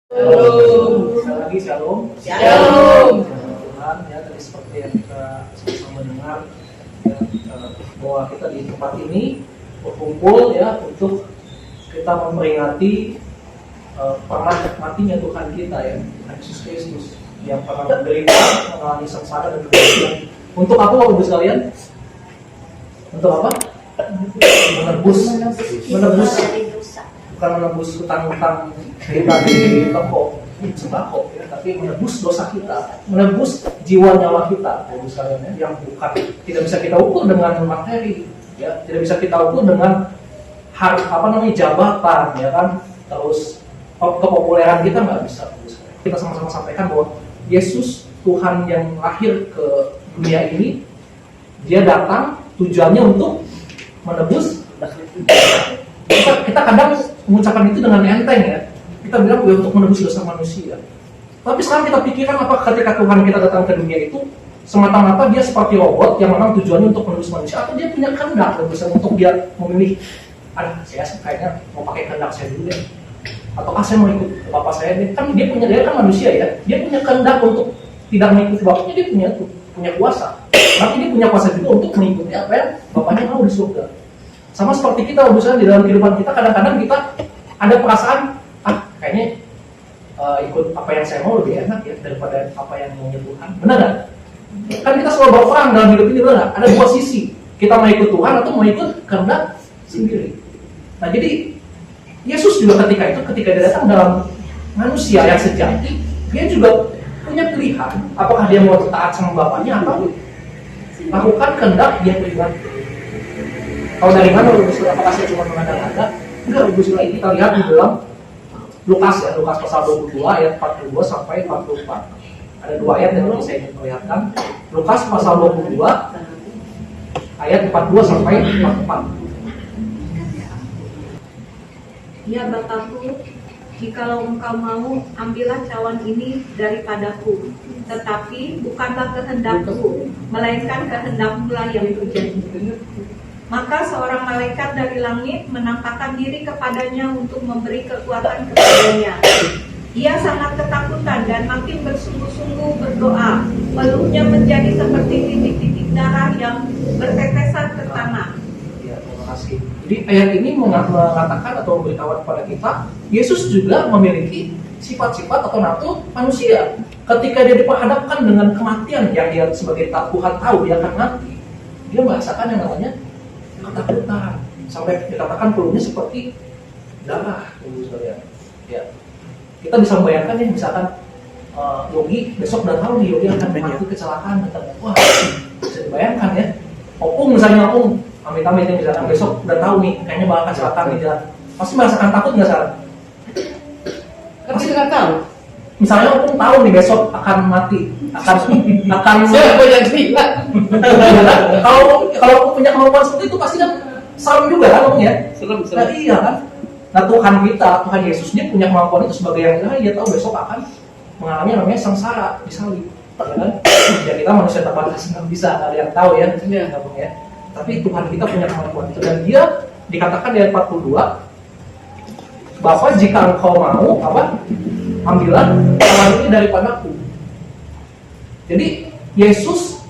Shalom. Sekali lagi shalom. Shalom. Tuhan, ya tadi seperti yang kita sama-sama dengar ya, bahwa kita di tempat ini berkumpul ya untuk kita memperingati matinya Tuhan kita ya, Yesus Kristus yang pernah menderita, mengalami sengsara dan kematian. Untuk apa Bapak Ibu sekalian? Untuk apa? Menebus, bukan menebus hutang-hutang kita di toko sembako, ya, tapi menebus dosa kita, menebus jiwa nyawa kita, Bapak Ibu sekalian ya, yang bukan tidak bisa kita ukur dengan materi, ya, tidak bisa kita ukur dengan jabatan, ya kan, terus kepopuleran kita nggak bisa. Kita sama-sama sampaikan bahwa Yesus Tuhan yang lahir ke dunia ini, Dia datang tujuannya untuk menebus. Kita kadang mengucapkan itu dengan enteng ya. Kita bilang untuk menebus dosa manusia. Tapi sekarang kita pikirkan apa ketika Tuhan kita datang ke dunia itu semata-mata Dia seperti robot yang memang tujuannya untuk menebus manusia, atau Dia punya kehendak untuk Dia memilih, saya kayaknya mau pakai kehendak saya dulu ya, atau saya mau ikut bapak saya deh. Kan dia kan manusia ya, dia punya kehendak untuk tidak mengikuti bapaknya, dia punya kuasa. Tapi dia punya kuasa juga untuk mengikuti apa yang bapaknya mau di surga. Sama seperti kita, misalnya di dalam kehidupan kita kadang-kadang kita ada perasaan kayaknya ikut apa yang saya mau lebih enak ya daripada apa yang maunya Tuhan. Benar nggak? Kan kita selalu berperang dalam hidup ini, benar nggak? Ada dua sisi, kita mau ikut Tuhan atau mau ikut kehendak sendiri. Nah jadi Yesus juga ketika dia datang dalam manusia yang sejati, Dia juga punya pilihan apakah Dia mau taat sama bapaknya atau lakukan kehendak Dia pribadi. Kalau dari mana apakah saya cuma mengada-ngada? Enggak, kita lihat di dalam Lukas ya, Lukas pasal 22 ayat 42 sampai 44. Ada dua ayat yang saya ingin perlihatkan. Lukas pasal 22 ayat 42 sampai 44. Ya Bapakku, jikalau engkau mau, ambillah cawan ini daripadaku. Tetapi bukanlah kehendakku, melainkan kehendakmu-lah yang terjadi. Maka seorang malaikat dari langit menampakkan diri kepadanya untuk memberi kekuatan kepadanya. Ia sangat ketakutan dan makin bersungguh-sungguh berdoa. Peluhnya menjadi seperti titik-titik darah yang bertetesan ke tanah. Ya, terima kasih. Jadi ayat ini mengatakan atau memberitahu kepada kita, Yesus juga memiliki sifat-sifat atau nafsu manusia. Ketika Dia diperhadapkan dengan kematian yang Dia sebagai Tuhan tahu Dia akan mati, Dia merasakan yang namanya ketakutan, sampai dikatakan peluhnya seperti darah. Ya. Kita bisa membayangkan ya, misalkan Yogi besok udah tahu nih Yogi akan mati kecelakaan, wah bisa dibayangkan ya. Opung misalnya, amit-amit ya, misalkan besok udah tahu nih kayaknya bakal kecelakaan di jalan, pasti merasakan takut nggak Sarah? Pasti nggak tahu. Misalnya Opung tahu nih besok akan mati, akan Siapa yang bilang? kalau Opung punya kemampuan seperti itu pasti kan serem juga kan Opung ya? Serem. Nah iya kan? Nah Tuhan kita, Tuhan Yesus, Dia punya kemampuan itu sebagai yang ilahi. Dia tahu besok akan mengalami yang namanya sengsara, disalib, ya kan? Ya kita manusia terbatas, nggak bisa, nggak ada yang tahu ya, ya. Tapi Tuhan kita punya kemampuan itu, dan Dia dikatakan di ayat 42, Bapa jika engkau mau, ambillah cawan ini daripadaku. Jadi Yesus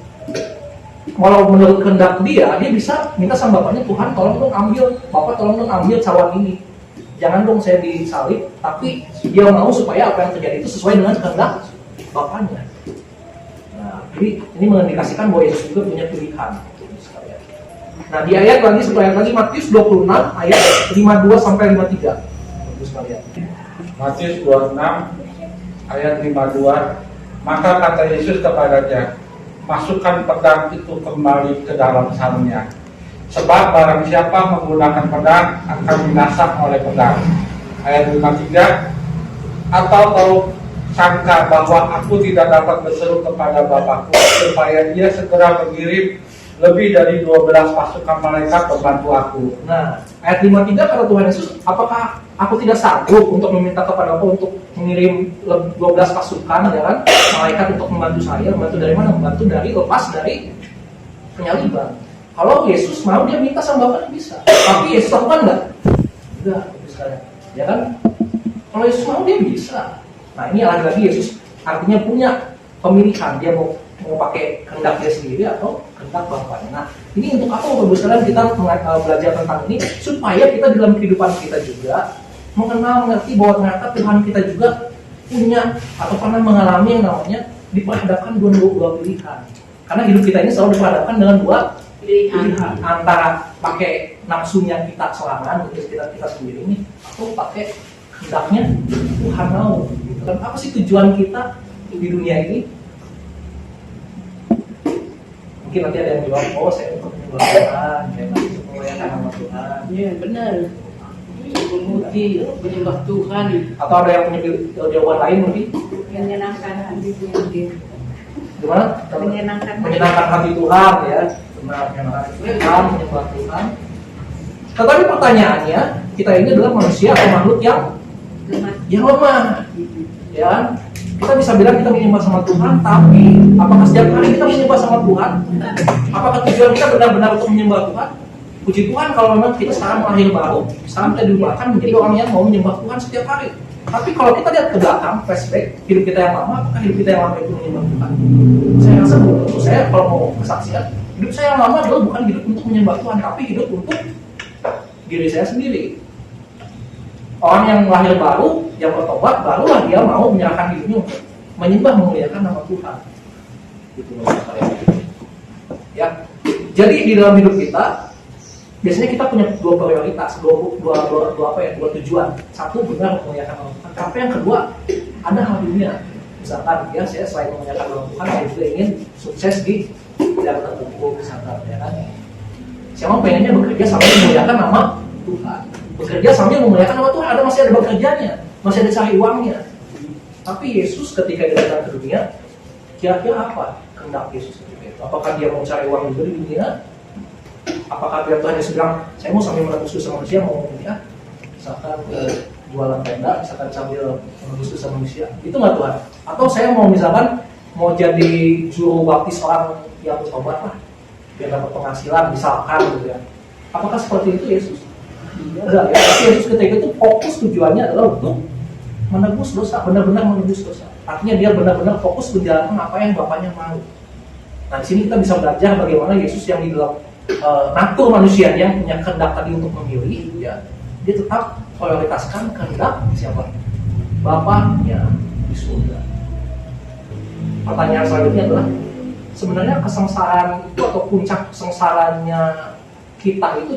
walau menurut kehendak dia bisa minta sama bapaknya, Tuhan tolong dong ambil, Bapak tolong dong ambil cawan ini. Jangan dong saya disalib, tapi Dia mau supaya apa yang terjadi itu sesuai dengan kehendak Bapaknya. Nah, jadi ini mengindikasikan bahwa Yesus juga punya pilihan. Nah, di ayat lagi Matius 26 ayat 52 sampai 53. Bagus sekalian. Matius 26 ayat 52. Maka kata Yesus kepadanya, masukkan pedang itu kembali ke dalam sarungnya. Sebab barang siapa menggunakan pedang akan binasa oleh pedang. Ayat 53. Atau kau sangka bahwa aku tidak dapat berseru kepada Bapakku supaya Dia segera mengirim lebih dari 12 pasukan malaikat membantu aku. Nah, ayat 53 kata Tuhan Yesus, apakah aku tidak sanggup untuk meminta kepada Bapa untuk mengirim 12 pasukan, ya kan, malaikat untuk membantu saya? Membantu dari mana? Membantu dari lepas dari penyaliban. Kalau Yesus mau, Dia minta sama Bapaknya bisa. Tapi Yesus lakukan nggak? Enggak, ya kan? Kalau Yesus mau, Dia bisa. Nah ini lagi-lagi Yesus artinya punya pemilihan, dia mau pakai kehendak dia sendiri atau kehendak Bapaknya. Nah ini untuk apa Bapak Ibu sekalian kita belajar tentang ini, supaya kita dalam kehidupan kita juga mengenal, mengerti bahwa ternyata Tuhan kita juga punya atau pernah mengalami yang namanya diperhadapkan dua pilihan. Karena hidup kita ini selalu diperhadapkan dengan dua pilihan, antara pakai nafsunya kita serangan, kita sendiri ini, atau pakai kehendaknya Tuhan mau. Dan apa sih tujuan kita di dunia ini? Mungkin nanti ada yang bilang, oh saya untuk menyembah Tuhan, saya untuk memuliakan nama Tuhan. Iya benar. Memuji, menyembah Tuhan. Atau ada yang punya jawaban lain mungkin? menyenangkan hati Tuhan. Gimana? Menyenangkan hati Tuhan ya. Benar, menyenangkan Tuhan, menyembah Tuhan. Tetapi pertanyaannya, kita ini adalah manusia atau makhluk yang lemah. Ya, kita bisa bilang kita menyembah sama Tuhan, tapi apakah setiap hari kita menyembah sama Tuhan? Apakah tujuan kita benar-benar untuk menyembah Tuhan? Puji Tuhan kalau memang kita sekarang lahir baru, sekarang kita diubahkan menjadi orang yang mau menyembah Tuhan setiap hari. Tapi kalau kita lihat ke belakang, flashback, hidup kita yang lama, apakah hidup kita yang lama itu menyembah Tuhan? Saya rasa untuk saya kalau mau kesaksian, hidup saya yang lama adalah bukan hidup untuk menyembah Tuhan, tapi hidup untuk diri saya sendiri. Orang yang lahir baru, yang bertobat, barulah dia mau menyerahkan dirinya untuk menyembah, memuliakan nama Tuhan. Gitu maksud saya. Ya, jadi di dalam hidup kita, biasanya kita punya dua prioritas, dua tujuan. Satu benar memuliakan nama Tuhan. Tapi yang kedua, ada hal dunia. Misalkan ya, saya selain memuliakan nama Tuhan, saya juga ingin sukses di bidang tertentu, misalkan ya kan. Siapa pengennya bekerja sambil memuliakan nama Tuhan. Bekerja sambil memuliakan nama Tuhan, masih ada bekerjanya, masih ada cari uangnya. Tapi Yesus ketika dia datang ke dunia, kira-kira apa kehendak Yesus ketika itu? Apakah dia mau cari uang juga di dunia? Apakah dia Tuhan Yesus bilang, saya mau sambil menebus dosa manusia, mau dunia? Misalkan jualan tenda, misalkan sambil menebus dosa manusia, itu nggak Tuhan? Atau saya mau misalkan mau jadi juru baptis orang yang bertobat lah, biar dapat penghasilan, misalkan gitu ya. Apakah seperti itu Yesus? Enggak ya, tapi Yesus ketika itu fokus tujuannya adalah untuk menebus dosa, benar-benar menebus dosa. Artinya dia benar-benar fokus menjalankan apa yang Bapaknya mau. Nah di sini kita bisa belajar bagaimana Yesus yang di dalam natur manusia yang punya kehendak tadi untuk memilih, ya, dia tetap prioritaskan kehendak siapa? Bapaknya di surga. Pertanyaan selanjutnya adalah, sebenarnya kesengsaraan itu atau puncak kesengsaraannya kita itu,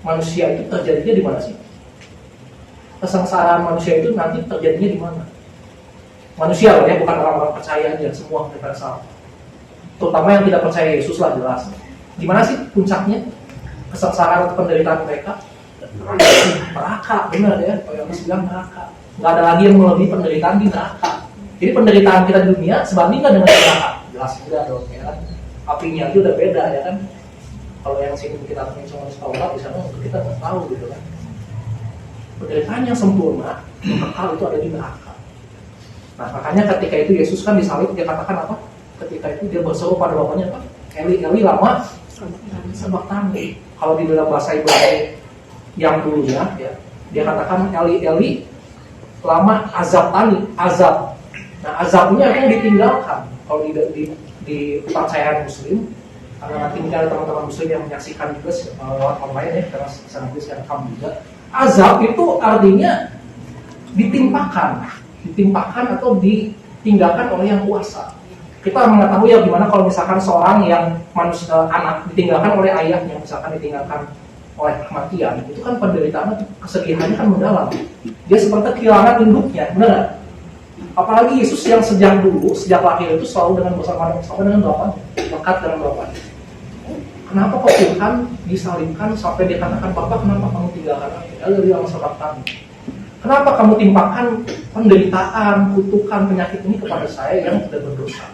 manusia itu terjadinya di mana sih? Kesengsaraan manusia itu nanti terjadinya di mana? Manusia loh ya, bukan orang-orang percaya aja, semua universal. Terutama yang tidak percaya Yesus lah jelas. Di mana sih puncaknya kesengsaraan atau penderitaan mereka? Neraka, benar ya? Kalau yang bilang neraka. Nggak ada lagi yang melebihi penderitaan di neraka. Jadi penderitaan kita di dunia sebandingkan dengan neraka. Jelas udah dong ya kan? Apinya itu udah beda ya kan? Kalau yang sini kita punya cuma Taurat, di sana kita nggak tahu gitu kan. Penderitaan yang sempurna, yang kekal itu ada di neraka. Nah makanya ketika itu Yesus kan disalib, dia katakan apa? Ketika itu dia berseru pada Bapaknya apa? Eli, Eli lama sabachthani. Kalau di dalam bahasa Ibrani yang dulunya ya, dia katakan Eli, Eli lama azabtani, azab. Nah azabnya akan ditinggalkan. Kalau di kepercayaan Muslim, karena nanti mungkin ada teman-teman Muslim yang menyaksikan juga lewat online ya, karena sana gue sekarang kamu juga. Azab itu artinya ditimpakan atau ditinggalkan oleh yang kuasa. Kita mengetahui ya gimana kalau misalkan seorang yang manusia, anak ditinggalkan oleh ayahnya, misalkan ditinggalkan oleh kematian, itu kan penderitaan, kesedihannya kan mendalam. Dia seperti kehilangan induknya, benar? Apalagi Yesus yang sejak lahir itu selalu bersama dengan Bapaknya, dekat dengan Bapaknya. Kenapa kok Tuhan disalibkan sampai dia katakan, Bapak kenapa kamu tinggalkan aku? Lalu dia sabachthani. Kenapa kamu timpakan penderitaan, kutukan, penyakit ini kepada saya yang tidak berdosa?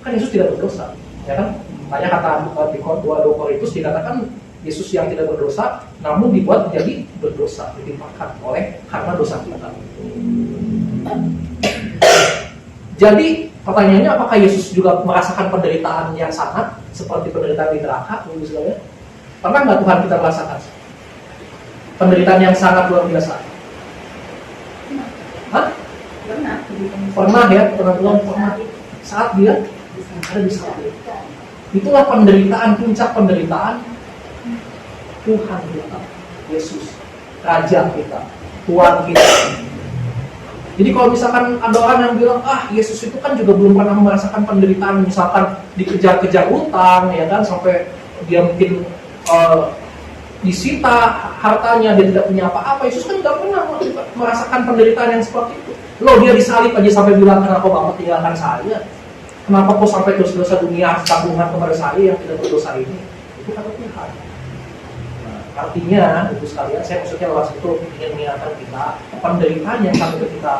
Kan Yesus tidak berdosa, ya kan? Makanya kata di 2 Korintus dikatakan Yesus yang tidak berdosa, namun dibuat menjadi berdosa, ditimpakan oleh karena dosa kita. Jadi pertanyaannya, apakah Yesus juga merasakan penderitaan yang sangat seperti penderitaan di neraka? Misalnya, pernah nggak Tuhan kita merasakan penderitaan yang sangat luar biasa? Hah? Pernah ya, pernah saat dia ada di salib. Itulah penderitaan, puncak penderitaan Tuhan kita, Yesus, Raja kita, Tuhan kita. Jadi kalau misalkan ada orang yang bilang, Yesus itu kan juga belum pernah merasakan penderitaan, misalkan dikejar-kejar utang, ya kan, sampai dia mungkin disita hartanya, dia tidak punya apa-apa. Yesus kan tidak pernah merasakan penderitaan yang seperti itu. Loh, dia disalib aja sampai bilang, kenapa Bapak tinggalkan saya? Kenapa kok sampai dosa-dosa dunia tanggungan kepada saya yang tidak berdosa ini? Itu kata Tuhan. Nah, artinya, ibu sekalian, saya maksudnya lewat itu ingin mengingatkan kita, penderitaan yang kita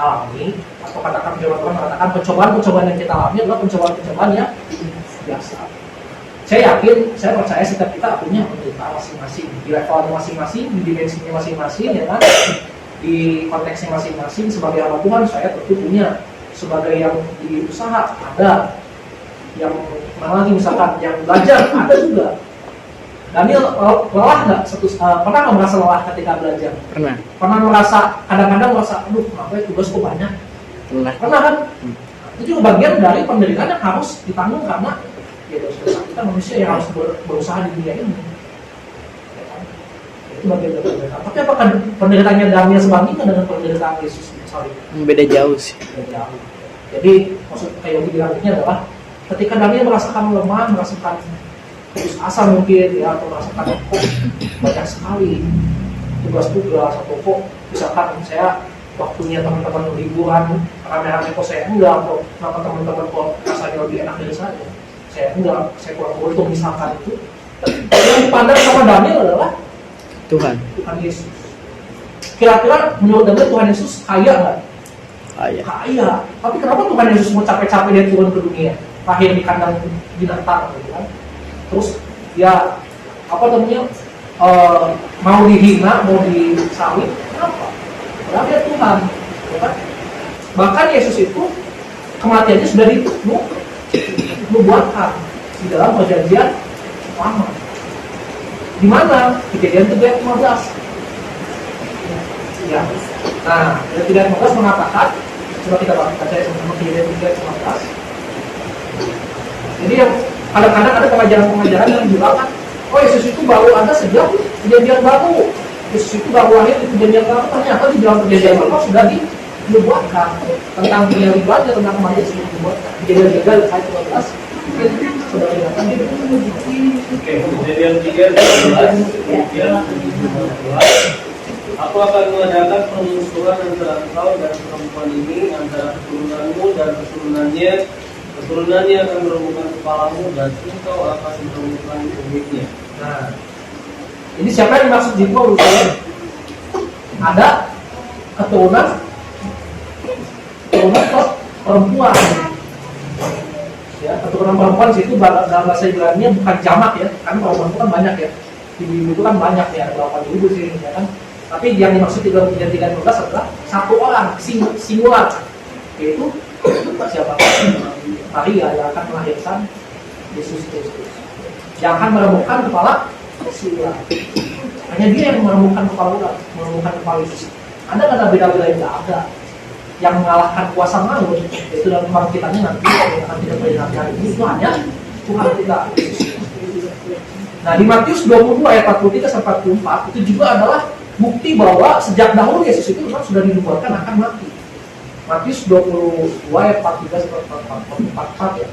alami, atau katakan firman Tuhan mengatakan pencobaan-pencobaan yang kita alami adalah pencobaan-pencobaan yang biasa. Saya yakin, saya percaya setiap kita punya penderitaan masing-masing, di level masing-masing, di dimensinya masing-masing, ya kan? Di konteksnya masing-masing. Sebagai hamba Tuhan, saya tentu punya. Sebagai yang di usaha ada, yang mana lagi misalkan yang belajar ada juga. Daniel lelah nggak? Pernah nggak merasa lelah ketika belajar? Pernah. Pernah merasa kadang-kadang merasa, aduh kenapa ya tugas kok banyak? Pernah kan? Itu juga bagian dari penderitaan yang harus ditanggung karena ya dosa kita manusia yang harus berusaha di dunia ini. Ya kan? Itu bagian dari penderitaan. Tapi apakah penderitaannya Daniel sebandingkan dengan penderitaan Yesus di salib? Beda jauh sih. Beda jauh. Jadi maksud kayak yang dibilangnya adalah ketika Daniel merasakan lemah, merasakan putus asa mungkin ya, atau merasakan kok banyak sekali tugas-tugas atau kok misalkan saya waktunya teman-teman liburan rame-rame kok saya enggak, kok kenapa teman-teman kok rasanya lebih enak dari saya enggak, saya kurang beruntung misalkan itu. Yang dipandang sama Daniel adalah Tuhan Yesus. Kira-kira menurut Daniel Tuhan Yesus kaya nggak? Kaya. Tapi kenapa Tuhan Yesus mau capek-capek dia turun ke dunia, lahir di kandang binatang, gitu kan? Terus ya mau dihina, mau disalib, kenapa? Karena dia Tuhan, ya kan? Bahkan Yesus itu kematiannya sudah dibuatkan di dalam perjanjian lama. Di mana? Kejadian 3:15. Ya. Nah, Kejadian 3:15 mengatakan, coba kita baca sama-sama Kejadian 3:15. Jadi yang kadang-kadang ada pengajaran-pengajaran yang bilang kan, Yesus itu baru ada sejak perjanjian baru. Yesus itu baru lahir di perjanjian baru. Ternyata di dalam perjanjian baru sudah dibuatkan tentang penyalibannya, tentang kematian sudah dibuatkan. Kejadian 3:15. Sudah dibuatkan. Oke, Kejadian 3:15. Aku akan mengadakan permusuhan antara engkau dan perempuan ini, antara keturunanmu dan keturunannya. Keturunannya akan meremukkan kepalamu dan engkau akan meremukkan tumitnya. Nah, ini siapa yang dimaksud di bawah? Ada keturunan perempuan. Ya, keturunan perempuan situ dalam bahasa Ibrani bukan jamak ya, kan perempuan itu kan banyak ya. Di Bible itu kan banyak ya, ada 8.000 sih, ya kan. Tapi yang dimaksud di dalam Kejadian 3:15 adalah satu orang singular, yaitu siapa? Maria yang akan melahirkan Yesus Kristus, yang akan meremukkan kepala singular. Hanya dia yang meremukkan kepala Yesus. Ada kata beda-beda yang tidak ada. Yang mengalahkan kuasa maut, yaitu dalam kebangkitannya nanti yang akan kita perlihatkan ini, itu hanya Tuhan kita. Nah, di Matius 22 ayat 43-44 itu juga adalah bukti bahwa sejak dahulu Yesus itu memang sudah dinubuatkan akan mati. Matius 22 ayat 43-44 ya.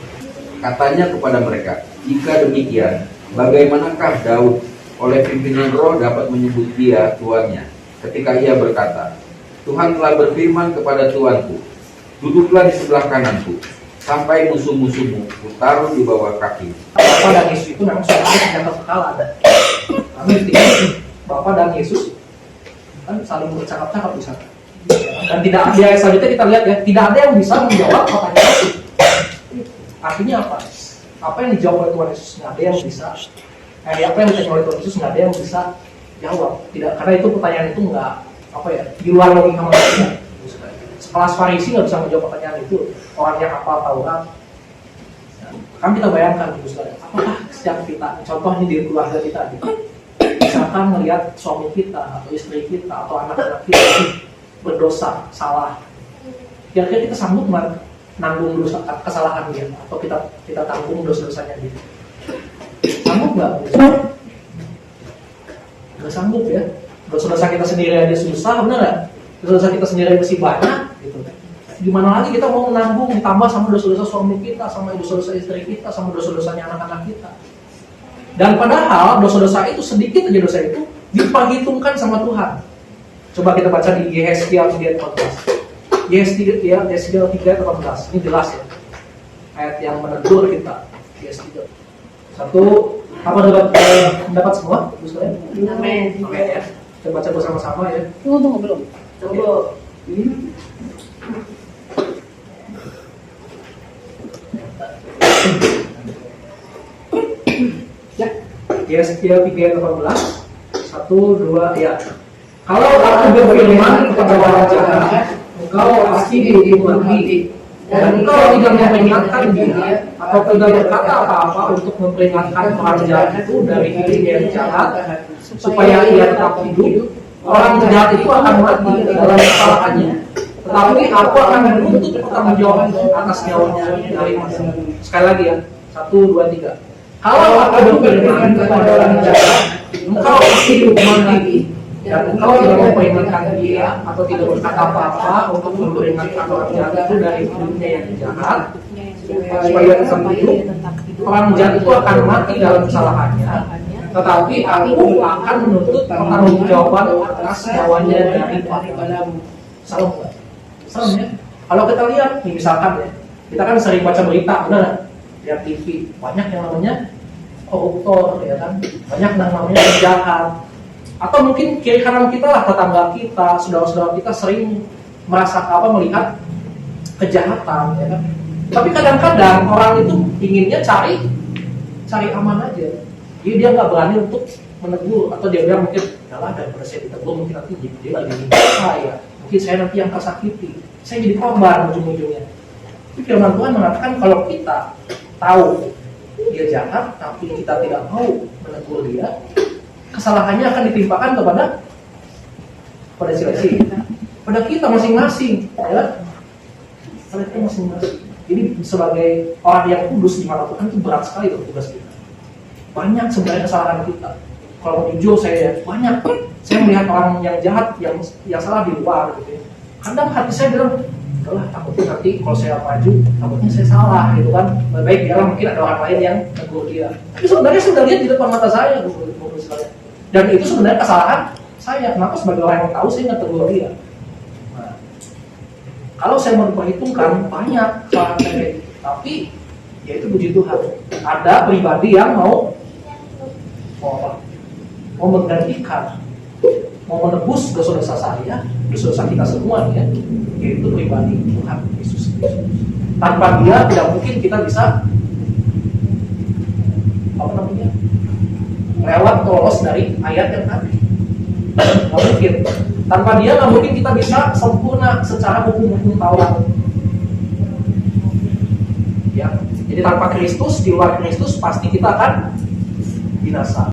Katanya kepada mereka, jika demikian, bagaimanakah Daud oleh pimpinan roh dapat menyebut dia tuannya, ketika ia berkata, Tuhan telah berfirman kepada Tuanku, duduklah di sebelah kananku, sampai musuh-musuhmu kutaruh di bawah kaki. Bapa dan Yesus itu memang sudah ada sejak kekal ada. Kami Bapa dan Yesus kan saling bercakap-cakap di sana. Dan tidak ada, selanjutnya kita lihat ya, tidak ada yang bisa menjawab pertanyaan itu. Artinya apa? Apa yang dijawab oleh Tuhan Yesus nggak ada yang bisa. Apa yang ditanya oleh Tuhan Yesus nggak ada yang bisa jawab. Tidak, karena itu pertanyaan itu nggak di luar logika manusia. Sekelas Farisi nggak bisa menjawab pertanyaan itu. Orang yang hafal Taurat. Kan kita bayangkan, apakah setiap kita, contohnya di keluarga kita, misalkan melihat suami kita atau istri kita atau anak-anak kita berdosa, salah, kira-kira kita sanggup nggak nanggung dosa kesalahan dia, atau kita tanggung dosa-dosanya dia? Sanggup nggak? Nggak sanggup ya. Dosa-dosa kita sendiri aja susah, bener nggak? Dosa-dosa kita sendiri masih banyak, gitu. Gimana lagi kita mau menanggung ditambah sama dosa-dosa suami kita, sama dosa-dosa istri kita, sama dosa-dosanya anak-anak kita. Dan padahal dosa-dosa itu, sedikit aja dosa itu diperhitungkan sama Tuhan. Coba kita baca di Yehezkiel 3:14. Yehezkiel 3:18. Ini jelas ya. Ayat yang menegur kita. Yehezkiel. Satu, apa mendapat semua? Amin. Oke ya. Kita baca bersama-sama ya. Tunggu belum. Tunggu. Ya. Yehezkiel 3:18. 1, 2, ya. Kalau aku berfirman kepada orang jahat, engkau pasti dihukum mati, dan engkau tidak memperingatkan dia atau tidak berkata apa-apa untuk memperingatkan orang jahat itu dari dirinya yang jahat supaya ia tetap hidup, orang jahat itu akan mati dalam kesalahannya, tetapi aku akan menuntut pertanggungjawaban atas nyawanya dari masa. Sekali lagi ya, 1, 2, 3. Kalau aku berfirman kepada orang jahat, engkau pasti dihukum mati, dan engkau tidak memperingatkan dia atau tidak berkata apa-apa untuk memperingatkan orang jahat itu dari hidupnya yang jahat supaya tetap hidup, orang jahat itu akan mati dalam kesalahannya, tetapi aku akan menuntut pertanggungjawaban atas nyawanya daripadamu. Serem nggak? Serem ya. Kalau kita lihat nih, misalkan ya, kita kan sering baca berita, benar nggak? Lihat TV, banyak yang namanya koruptor, ya kan? Banyak yang namanya penjahat. Atau mungkin kiri kanan kita lah, tetangga kita, saudara-saudara kita sering melihat kejahatan, ya kan? Tapi kadang-kadang orang itu inginnya cari aman aja. Jadi dia nggak berani untuk menegur, atau dia bilang mungkin, yalah daripada saya ditegur mungkin nanti dia lagi minta saya, mungkin saya nanti yang kesakiti, saya jadi korban ujung-ujungnya. Tapi firman Tuhan mengatakan kalau kita tahu dia jahat, tapi kita tidak mau menegur dia, kesalahannya akan ditimpakan kepada siapa? Pada kita masing-masing, ya. Pada kita masing-masing. Jadi sebagai orang yang kudus di mata Tuhan itu berat sekali tugas kita. Banyak sebenarnya kesalahan kita. Kalau jujur saya banyak. Saya melihat orang yang jahat, yang salah di luar, gitu ya. Kadang hati saya bilang, udahlah, takutnya nanti kalau saya maju, takutnya saya salah, gitu kan. Lebih baik dia mungkin ada orang lain yang negur dia. Tapi sebenarnya sudah lihat di depan mata saya, dan itu sebenarnya kesalahan saya. Kenapa sebagai orang yang tahu saya nggak tegur dia? Nah, kalau saya mau diperhitungkan banyak kesalahan saya, tapi ya itu puji Tuhan. Ada pribadi yang mau menggantikan, mau menebus dosa-dosa saya, dosa-dosa kita semua ya, yaitu pribadi Tuhan Yesus Kristus. Tanpa dia tidak mungkin kita bisa lewat lolos dari ayat yang tadi. Nggak mungkin. Tanpa dia nggak mungkin kita bisa sempurna secara hukum-hukum Taurat. Ya, jadi tanpa Kristus, di luar Kristus pasti kita akan binasa.